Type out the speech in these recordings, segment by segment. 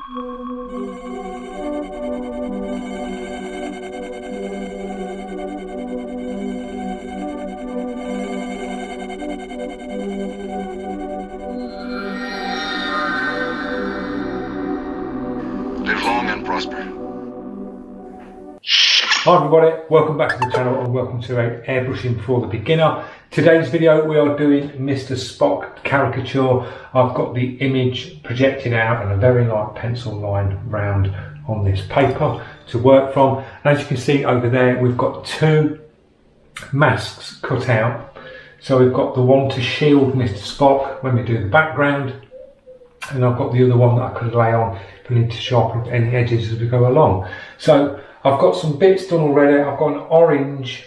Live long and prosper. Hi everybody, welcome back to the channel and welcome to Airbrushing for the Beginner. Today's video we are doing Mr. Spock caricature. I've got the image projected out and a very light pencil line round on this paper to work from. And as you can see over there, we've got two masks cut out. So we've got the one to shield Mr. Spock when we do the background, and I've got the other one that I could lay on if I need to sharpen up any edges as we go along. So I've got some bits done already. I've got an orange,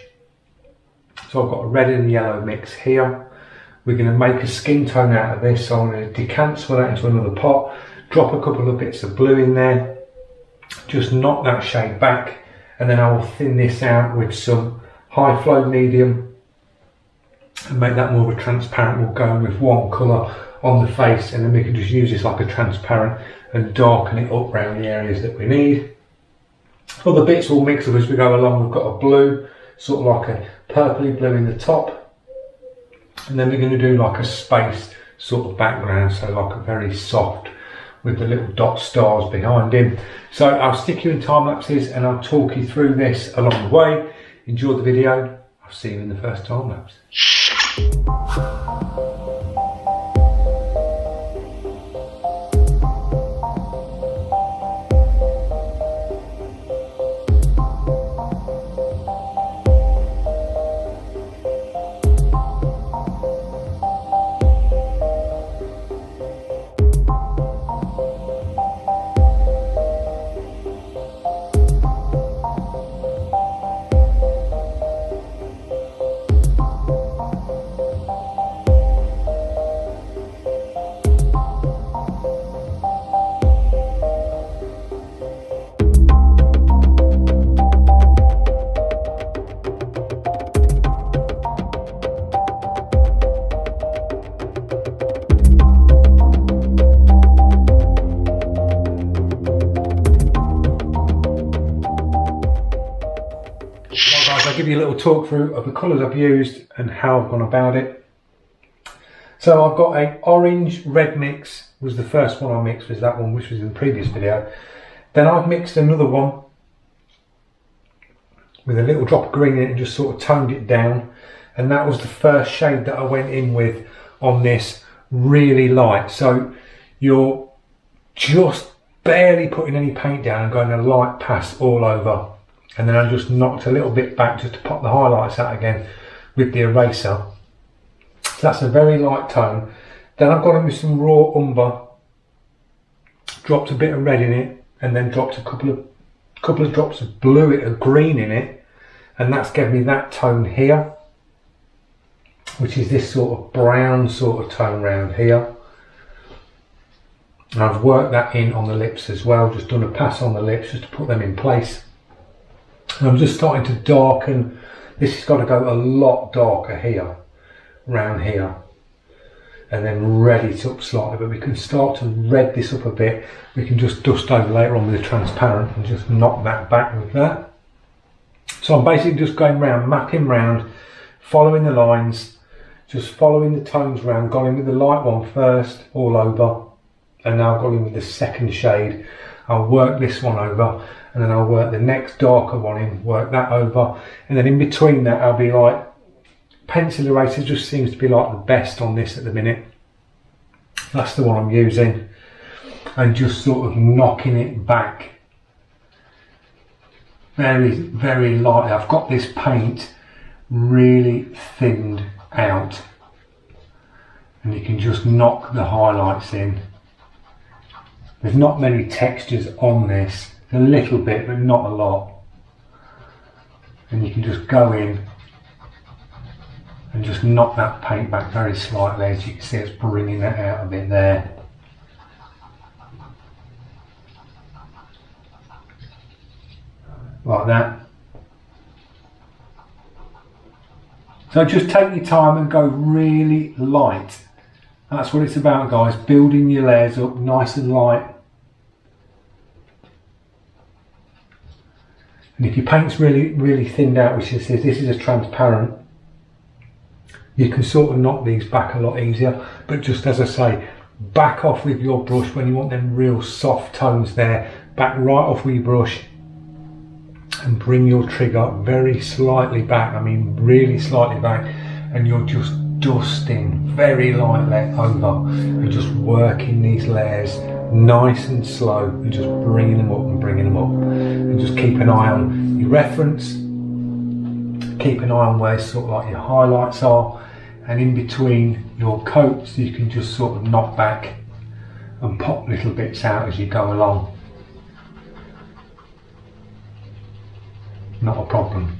so I've got a red and yellow mix here. We're going to make a skin tone out of this, so I'm going to decant some of that into another pot, drop a couple of bits of blue in there, just knock that shade back, and then I will thin this out with some high flow medium and make that more of a transparent. We'll go in with one colour on the face, and then we can just use this like a transparent and darken it up around the areas that we need. Other bits will mix up as we go along. We've got a blue, sort of like a purpley blue in the top, and then we're going to do like a space sort of background, so like a very soft with the little dot stars behind him. So I'll stick you in time lapses and I'll talk you through this along the way. Enjoy the video. I'll see you in the first time lapse. I'll give you a little talk through of the colours I've used and how I've gone about it. So I've got a orange red mix, was the first one I mixed, was that one which was in the previous video. Then I've mixed another one with a little drop of green in it and just sort of toned it down, and that was the first shade that I went in with on this, really light. So you're just barely putting any paint down and going a light pass all over. And then I just knocked a little bit back just to pop the highlights out again with the eraser. So that's a very light tone. Then I've gone in with some raw umber, dropped a bit of red in it, and then dropped a couple of drops of blue or green in it, and that's given me that tone here, which is this sort of brown sort of tone round here. And I've worked that in on the lips as well, just done a pass on the lips just to put them in place. And I'm just starting to darken. This has got to go a lot darker here, round here, and then red it up slightly, but we can start to red this up a bit. We can just dust over later on with the transparent and just knock that back with that. So I'm basically just going round, mapping round, following the lines, just following the tones round, going with the light one first all over, and now going with the second shade. I'll work this one over, and then I'll work the next darker one in, work that over, and then in between that I'll be like, pencil eraser just seems to be like the best on this at the minute. That's the one I'm using, and just sort of knocking it back very, very lightly. I've got this paint really thinned out, and you can just knock the highlights in. There's not many textures on this, a little bit but not a lot, and you can just go in and just knock that paint back very slightly. As you can see, it's bringing that out a bit there. Like that. So just take your time and go really light. That's what it's about, guys, building your layers up nice and light And if your paint's really thinned out, which is this is a transparent, you can sort of knock these back a lot easier. But just as I say, back off with your brush when you want them real soft tones there. Back right off with your brush and bring your trigger very slightly back, I mean really slightly back, and you're just dusting very lightly over and just working these layers nice and slow and just bringing them up and bringing them up, and just keep an eye on your reference, keep an eye on where sort of like your highlights are, and in between your coats you can just sort of knock back and pop little bits out as you go along. Not a problem.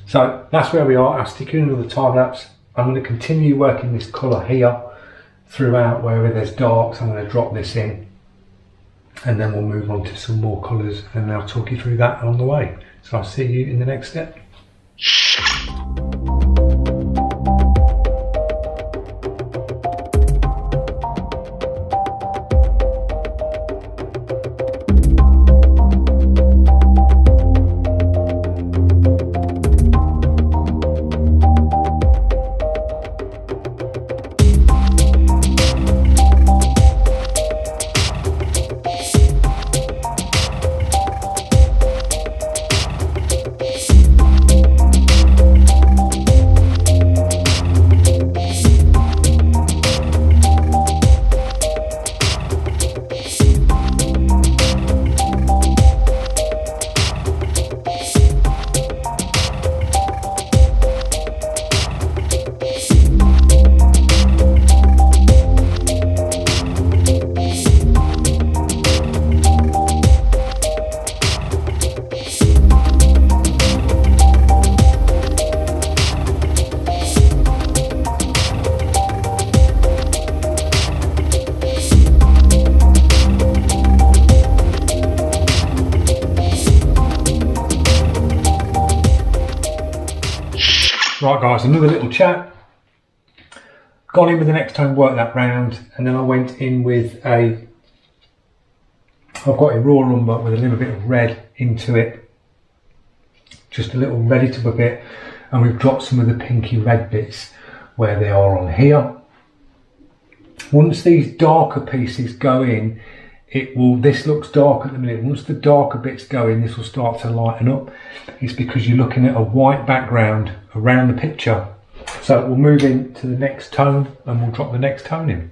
So that's where we are. I'll stick you into the time lapse. I'm going to continue working this colour here throughout wherever there's darks. I'm going to drop this in and then we'll move on to some more colours and I'll talk you through that along the way. So I'll see you in the next step. Right guys, another little chat. Gone in with the next tone, worked that round, and then I went in with I've got a raw umber with a little bit of red into it. Just a little reddy to a bit, and we've dropped some of the pinky red bits where they are on here. Once these darker pieces go in, this looks dark at the minute. Once the darker bits go in, this will start to lighten up. It's because you're looking at a white background around the picture. So we'll move into the next tone and we'll drop the next tone in.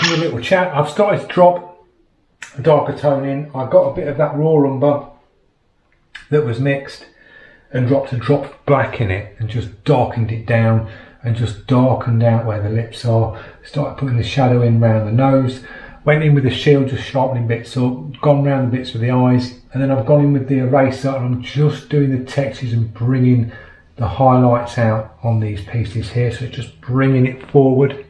A little chat. I've started to drop a darker tone in. I got a bit of that raw umber that was mixed and dropped a drop of black in it and just darkened it down and just darkened out where the lips are. Started putting the shadow in around the nose. Went in with the shield, just sharpening bits up. Gone round the bits with the eyes, and then I've gone in with the eraser and I'm just doing the textures and bringing the highlights out on these pieces here. So just bringing it forward,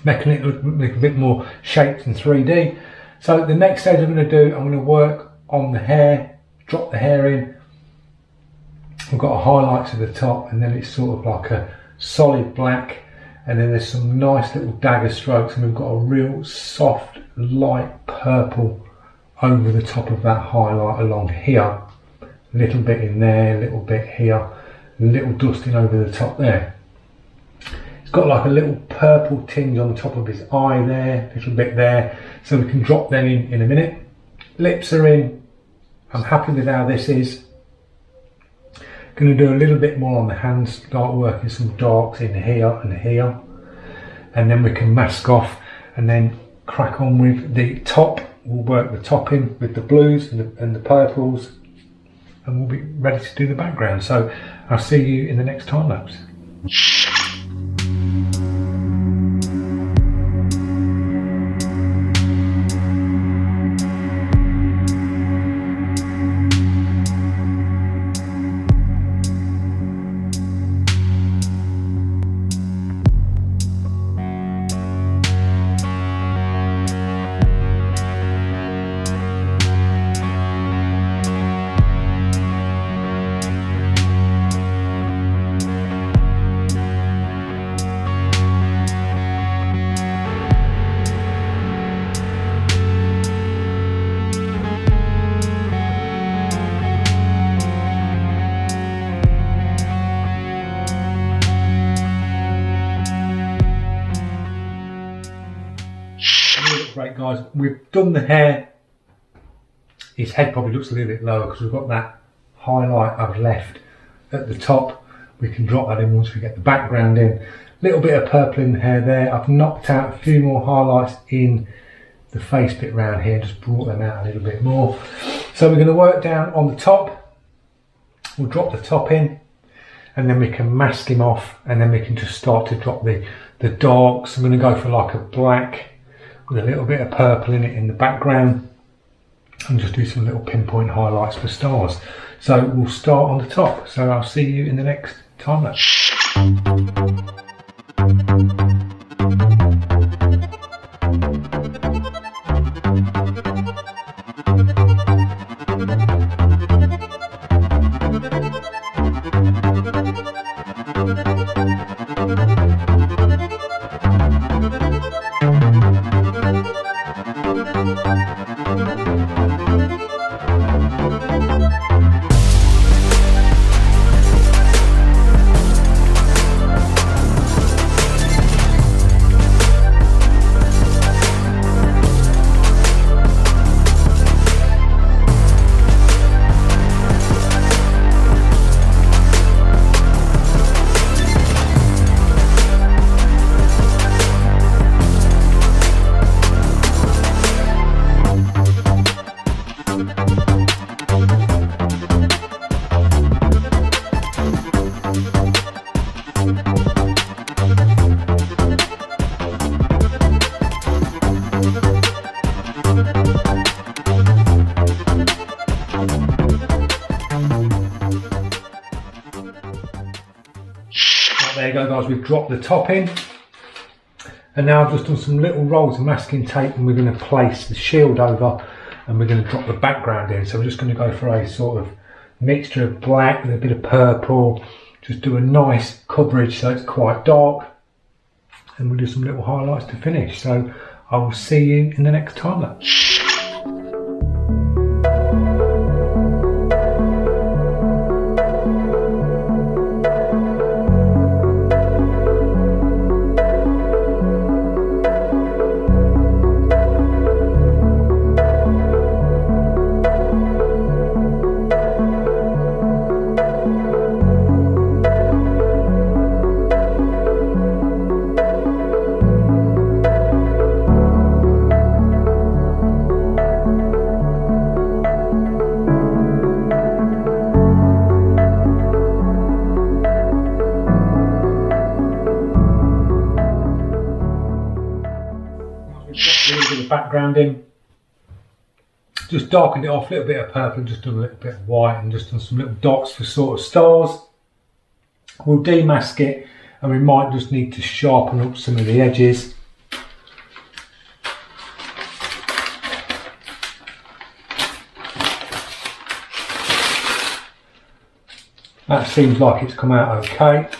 making it look a bit more shaped in 3D. So the next stage I'm going to do, I'm going to work on the hair, drop the hair in. I've got a highlight to the top and then it's sort of like a solid black, and then there's some nice little dagger strokes, and we've got a real soft light purple over the top of that highlight along here. A little bit in there, a little bit here, a little dusting over the top there. It's got like a little purple tinge on the top of his eye there, a little bit there, so we can drop them in a minute. Lips are in. I'm happy with how this is. Going to do a little bit more on the hands, start working some darks in here and here, and then we can mask off and then crack on with the top. We'll work the top in with the blues and the purples, and we'll be ready to do the background. So I'll see you in the next time lapse. rate, guys. We've done the hair. His head probably looks a little bit lower because we've got that highlight I've left at the top. We can drop that in once we get the background in. Little bit of purple in the hair there. I've knocked out a few more highlights in the face bit round here, just brought them out a little bit more. So we're going to work down on the top. We'll drop the top in, and then we can mask him off, and then we can just start to drop the darks. I'm going to go for like a black with a little bit of purple in it in the background, and just do some little pinpoint highlights for stars. So we'll start on the top. So I'll see you in the next time lapse. There you go, guys, we've dropped the top in, and now I've just done some little rolls of masking tape, and we're going to place the shield over, and we're going to drop the background in. So we're just going to go for a sort of mixture of black with a bit of purple, just do a nice coverage so it's quite dark, and we'll do some little highlights to finish. So I will see you in the next time lapse. A little bit of background in, just darkened it off, a little bit of purple, just done a little bit of white, and just done some little dots for sort of stars. We'll demask it, and we might just need to sharpen up some of the edges. That seems like it's come out okay.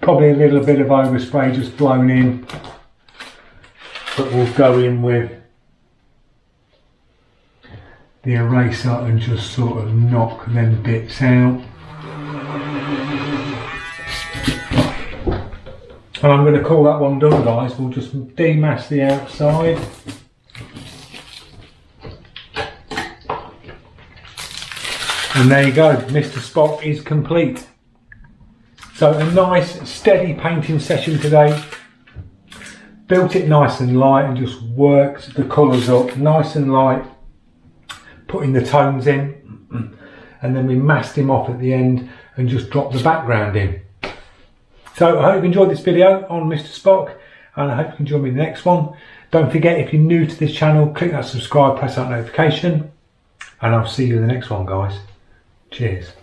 Probably a little bit of overspray just blown in, but we'll go in with the eraser and just sort of knock them bits out. And I'm going to call that one done, guys. We'll just demask the outside. And there you go, Mr. Spock is complete. So a nice steady painting session today. Built it nice and light and just worked the colours up nice and light, putting the tones in, and then we masked him off at the end and just dropped the background in. So I hope you enjoyed this video on Mr. Spock, and I hope you can join me in the next one. Don't forget, if you're new to this channel, click that subscribe, press that notification, and I'll see you in the next one, guys. Cheers.